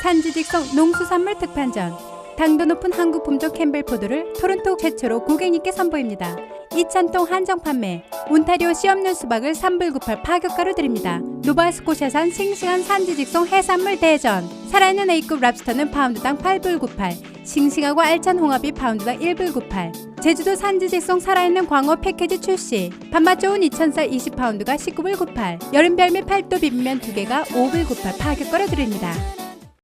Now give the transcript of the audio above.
산지직송 농수산물 특판전. 당도 높은 한국 품종 캠벨포도를 토론토 최초로 고객님께 선보입니다. 2,000통 한정 판매, 온타리오 씨 없는 수박을 3불98 파격가로 드립니다. 노바스코샤산 싱싱한 산지직송 해산물 대전. 살아있는 A급 랍스터는 파운드당 8불98, 싱싱하고 알찬 홍합이 파운드당 1불98. 제주도 산지직송 살아있는 광어 패키지 출시. 밥맛 좋은 2,000살 20파운드가 19불98, 여름별미 팔도 비빔면 2개가 5불98 파격가로 드립니다.